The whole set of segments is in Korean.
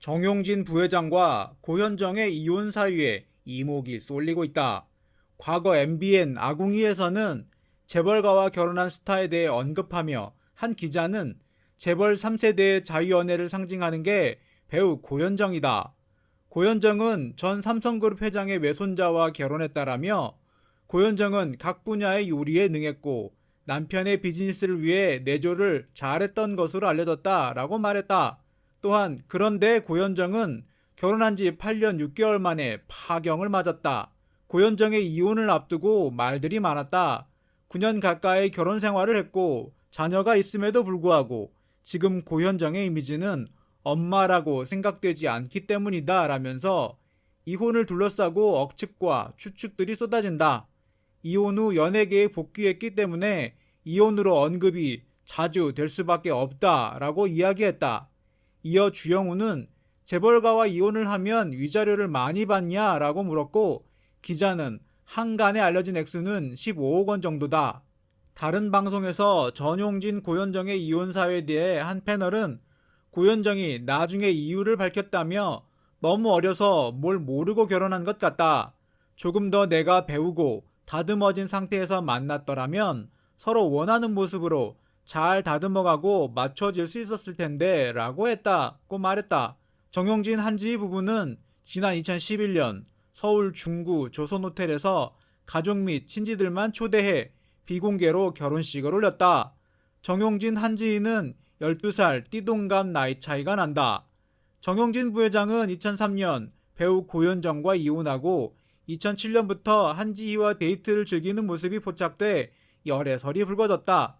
정용진 부회장과 고현정의 이혼 사유에 이목이 쏠리고 있다. 과거 MBN 아궁이에서는 재벌가와 결혼한 스타에 대해 언급하며 한 기자는 재벌 3세대의 자유연애를 상징하는 게 배우 고현정이다. 고현정은 전 삼성그룹 회장의 외손자와 결혼했다라며 고현정은 각 분야의 요리에 능했고 남편의 비즈니스를 위해 내조를 잘했던 것으로 알려졌다라고 말했다. 또한 그런데 고현정은 결혼한 지 8년 6개월 만에 파경을 맞았다. 고현정의 이혼을 앞두고 말들이 많았다. 9년 가까이 결혼 생활을 했고 자녀가 있음에도 불구하고 지금 고현정의 이미지는 엄마라고 생각되지 않기 때문이다 라면서 이혼을 둘러싸고 억측과 추측들이 쏟아진다. 이혼 후 연예계에 복귀했기 때문에 이혼으로 언급이 자주 될 수밖에 없다라고 이야기했다. 이어 주영우는 재벌가와 이혼을 하면 위자료를 많이 받냐라고 물었고 기자는 한간에 알려진 액수는 15억 원 정도다. 다른 방송에서 전용진 고현정의 이혼 사유에 대해 한 패널은 고현정이 나중에 이유를 밝혔다며 너무 어려서 뭘 모르고 결혼한 것 같다. 조금 더 내가 배우고 다듬어진 상태에서 만났더라면 서로 원하는 모습으로 잘 다듬어가고 맞춰질 수 있었을 텐데 라고 했다고 말했다. 정용진 한지희 부부는 지난 2011년 서울 중구 조선호텔에서 가족 및 친지들만 초대해 비공개로 결혼식을 올렸다. 정용진 한지희는 12살 띠동갑 나이 차이가 난다. 정용진 부회장은 2003년 배우 고현정과 이혼하고 2007년부터 한지희와 데이트를 즐기는 모습이 포착돼 열애설이 불거졌다.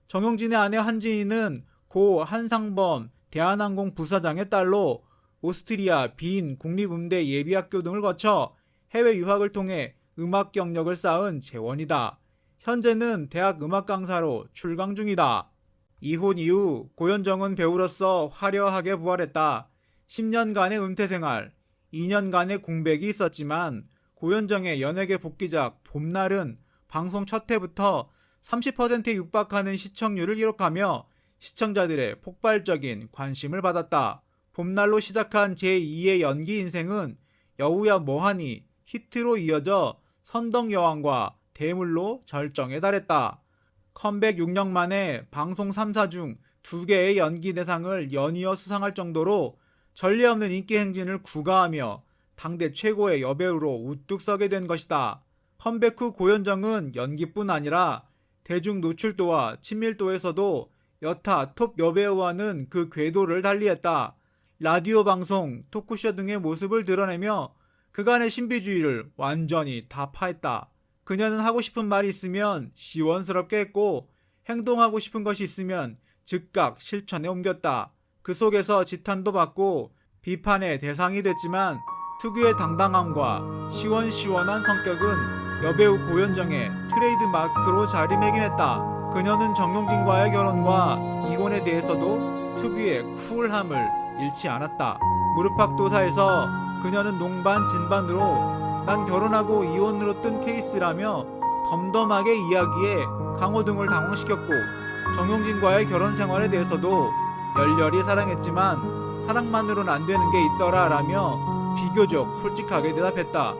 정용진의 아내 한지희는 고 한상범 대한항공 부사장의 딸로 오스트리아 빈 국립음대 예비학교 등을 거쳐 해외 유학을 통해 음악 경력을 쌓은 재원이다. 현재는 대학 음악 강사로 출강 중이다. 이혼 이후 고현정은 배우로서 화려하게 부활했다. 10년간의 은퇴 생활, 2년간의 공백이 있었지만 고현정의 연예계 복귀작 봄날은 방송 첫 회부터 30%에 육박하는 시청률을 기록하며 시청자들의 폭발적인 관심을 받았다. 봄날로 시작한 제2의 연기 인생은 여우야 뭐하니 히트로 이어져 선덕여왕과 대물로 절정에 달했다. 컴백 6년 만에 방송 3사 중 2개의 연기 대상을 연이어 수상할 정도로 전례 없는 인기 행진을 구가하며 당대 최고의 여배우로 우뚝 서게 된 것이다. 컴백 후 고현정은 연기뿐 아니라 대중 노출도와 친밀도에서도 여타 톱 여배우와는 그 궤도를 달리했다. 라디오 방송, 토크쇼 등의 모습을 드러내며 그간의 신비주의를 완전히 타파했다. 그녀는 하고 싶은 말이 있으면 시원스럽게 했고 행동하고 싶은 것이 있으면 즉각 실천에 옮겼다. 그 속에서 지탄도 받고 비판의 대상이 됐지만 특유의 당당함과 시원시원한 성격은 여배우 고현정의 트레이드 마크로 자리매김했다. 그녀는 정용진과의 결혼과 이혼에 대해서도 특유의 쿨함을 잃지 않았다. 무릎팍도사에서 그녀는 농반 진반으로 난 결혼하고 이혼으로 뜬 케이스라며 덤덤하게 이야기해 강호등을 당황시켰고 정용진과의 결혼 생활에 대해서도 열렬히 사랑했지만 사랑만으로는 안 되는 게 있더라 라며 비교적 솔직하게 대답했다.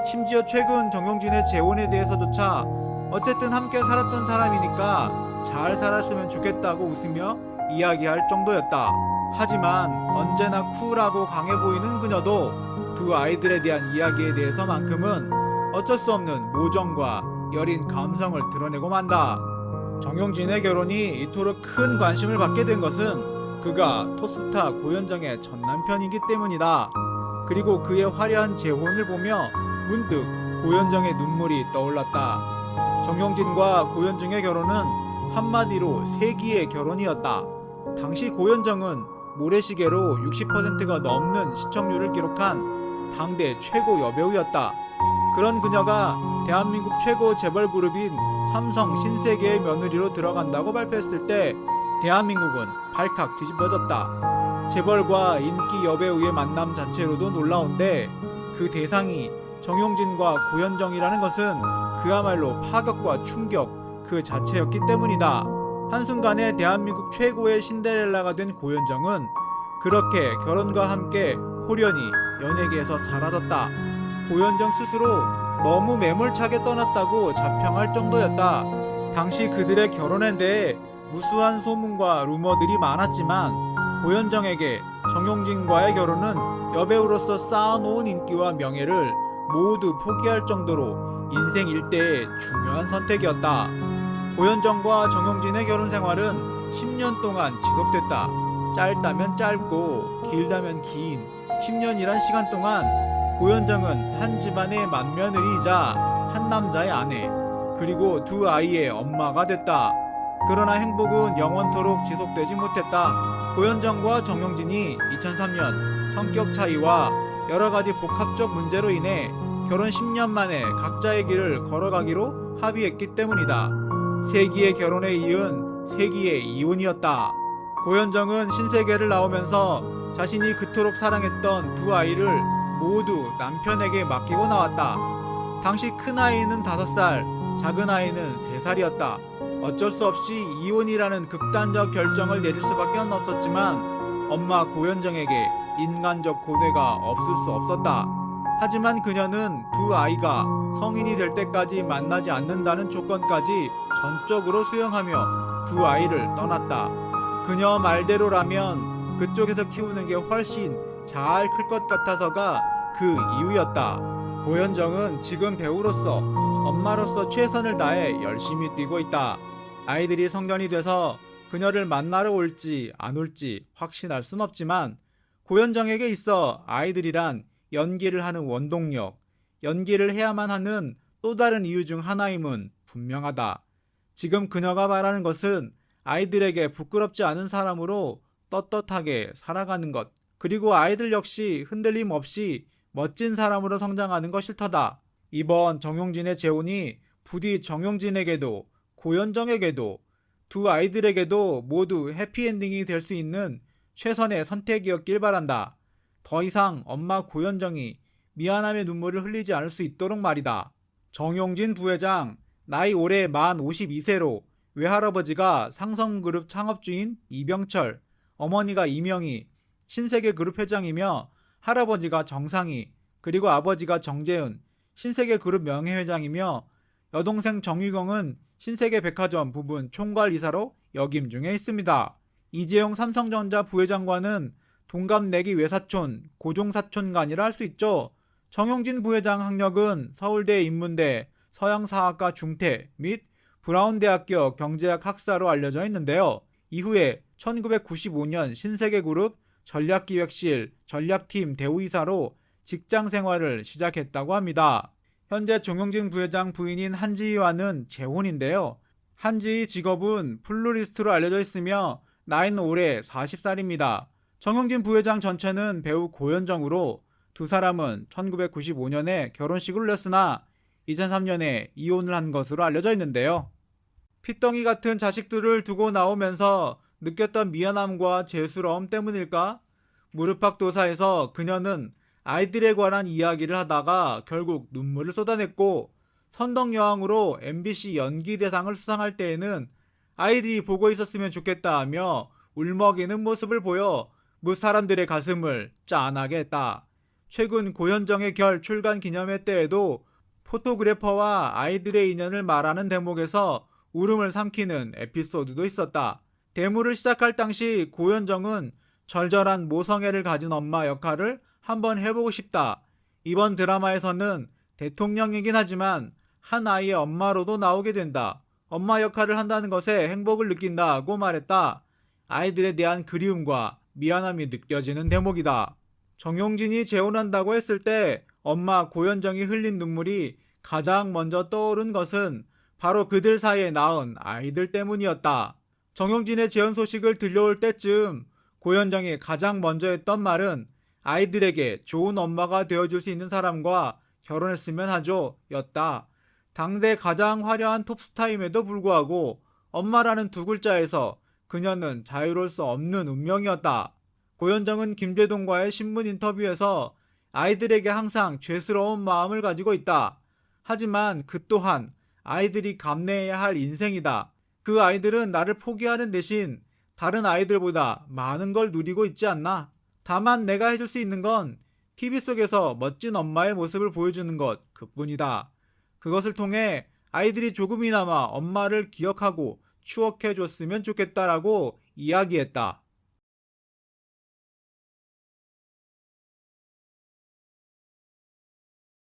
심지어 최근 정용진의 재혼에 대해서조차 어쨌든 함께 살았던 사람이니까 잘 살았으면 좋겠다고 웃으며 이야기할 정도였다. 하지만 언제나 쿨하고 강해 보이는 그녀도 두 아이들에 대한 이야기에 대해서만큼은 어쩔 수 없는 모정과 여린 감성을 드러내고 만다. 정용진의 결혼이 이토록 큰 관심을 받게 된 것은 그가 토스타 고현정의 전 남편이기 때문이다. 그리고 그의 화려한 재혼을 보며 문득 고현정의 눈물이 떠올랐다. 정용진과 고현정의 결혼은 한마디로 세기의 결혼이었다. 당시 고현정은 모래시계로 60%가 넘는 시청률을 기록한 당대 최고 여배우였다. 그런 그녀가 대한민국 최고 재벌 그룹인 삼성 신세계의 며느리로 들어간다고 발표했을 때 대한민국은 발칵 뒤집어졌다. 재벌과 인기 여배우의 만남 자체로도 놀라운데 그 대상이 정용진과 고현정이라는 것은 그야말로 파격과 충격 그 자체였기 때문이다. 한순간에 대한민국 최고의 신데렐라가 된 고현정은 그렇게 결혼과 함께 홀연히 연예계에서 사라졌다. 고현정 스스로 너무 매몰차게 떠났다고 자평할 정도였다. 당시 그들의 결혼에 대해 무수한 소문과 루머들이 많았지만 고현정에게 정용진과의 결혼은 여배우로서 쌓아놓은 인기와 명예를 모두 포기할 정도로 인생 일대의 중요한 선택이었다. 고현정과 정용진의 결혼 생활은 10년 동안 지속됐다. 짧다면 짧고 길다면 긴 10년이란 시간 동안 고현정은 한 집안의 맏며느리이자 한 남자의 아내, 그리고 두 아이의 엄마가 됐다. 그러나 행복은 영원토록 지속되지 못했다. 고현정과 정용진이 2003년 성격 차이와 여러가지 복합적 문제로 인해 결혼 10년 만에 각자의 길을 걸어가기로 합의했기 때문이다. 세기의 결혼에 이은 세기의 이혼이었다. 고현정은 신세계를 나오면서 자신이 그토록 사랑했던 두 아이를 모두 남편에게 맡기고 나왔다. 당시 큰 아이는 5살, 작은 아이는 3살이었다. 어쩔 수 없이 이혼이라는 극단적 결정을 내릴 수밖에 없었지만 엄마 고현정에게 인간적 고뇌가 없을 수 없었다. 하지만 그녀는 두 아이가 성인이 될 때까지 만나지 않는다는 조건까지 전적으로 수용하며 두 아이를 떠났다. 그녀 말대로라면 그쪽에서 키우는 게 훨씬 잘 클 것 같아서가 그 이유였다. 고현정은 지금 배우로서 엄마로서 최선을 다해 열심히 뛰고 있다. 아이들이 성년이 돼서 그녀를 만나러 올지 안 올지 확신할 순 없지만 고현정에게 있어 아이들이란 연기를 하는 원동력, 연기를 해야만 하는 또 다른 이유 중 하나임은 분명하다. 지금 그녀가 바라는 것은 아이들에게 부끄럽지 않은 사람으로 떳떳하게 살아가는 것, 그리고 아이들 역시 흔들림 없이 멋진 사람으로 성장하는 것일 터다. 이번 정용진의 재혼이 부디 정용진에게도 고현정에게도 두 아이들에게도 모두 해피엔딩이 될 수 있는 최선의 선택이었길 바란다. 더 이상 엄마 고현정이 미안함의 눈물을 흘리지 않을 수 있도록 말이다. 정용진 부회장, 나이 올해 만 52세로 외할아버지가 상성그룹 창업주인 이병철, 어머니가 이명희, 신세계그룹 회장이며 할아버지가 정상희, 그리고 아버지가 정재은, 신세계그룹 명예회장이며 여동생 정유경은 신세계백화점 부분 총괄이사로 역임 중에 있습니다. 이재용 삼성전자 부회장과는 동갑내기 외사촌, 고종사촌간이라 할 수 있죠. 정용진 부회장 학력은 서울대 인문대 서양사학과 중퇴 및 브라운대학교 경제학 학사로 알려져 있는데요. 이후에 1995년 신세계그룹 전략기획실 전략팀 대우이사로 직장 생활을 시작했다고 합니다. 현재 정용진 부회장 부인인 한지희와는 재혼인데요. 한지희 직업은 플로리스트로 알려져 있으며 나이는 올해 40살입니다. 정용진 부회장 전체는 배우 고현정으로 두 사람은 1995년에 결혼식을 올렸으나 2003년에 이혼을 한 것으로 알려져 있는데요. 핏덩이 같은 자식들을 두고 나오면서 느꼈던 미안함과 죄스러움 때문일까? 무릎팍도사에서 그녀는 아이들에 관한 이야기를 하다가 결국 눈물을 쏟아냈고, 선덕여왕으로 MBC 연기대상을 수상할 때에는 아이들이 보고 있었으면 좋겠다 하며 울먹이는 모습을 보여 무사람들의 가슴을 짠하게 했다. 최근 고현정의 결 출간 기념회 때에도 포토그래퍼와 아이들의 인연을 말하는 대목에서 울음을 삼키는 에피소드도 있었다. 대무를 시작할 당시 고현정은 절절한 모성애를 가진 엄마 역할을 한번 해보고 싶다. 이번 드라마에서는 대통령이긴 하지만 한 아이의 엄마로도 나오게 된다. 엄마 역할을 한다는 것에 행복을 느낀다고 말했다. 아이들에 대한 그리움과 미안함이 느껴지는 대목이다. 정용진이 재혼한다고 했을 때 엄마 고현정이 흘린 눈물이 가장 먼저 떠오른 것은 바로 그들 사이에 낳은 아이들 때문이었다. 정용진의 재혼 소식을 들려올 때쯤 고현정이 가장 먼저 했던 말은 아이들에게 좋은 엄마가 되어줄 수 있는 사람과 결혼했으면 하죠 였다. 당대 가장 화려한 톱스타임에도 불구하고 엄마라는 두 글자에서 그녀는 자유로울 수 없는 운명이었다. 고현정은 김재동과의 신문 인터뷰에서 아이들에게 항상 죄스러운 마음을 가지고 있다. 하지만 그 또한 아이들이 감내해야 할 인생이다. 그 아이들은 나를 포기하는 대신 다른 아이들보다 많은 걸 누리고 있지 않나? 다만 내가 해줄 수 있는 건 TV 속에서 멋진 엄마의 모습을 보여주는 것 그뿐이다. 그것을 통해 아이들이 조금이나마 엄마를 기억하고 추억해 줬으면 좋겠다라고 이야기했다.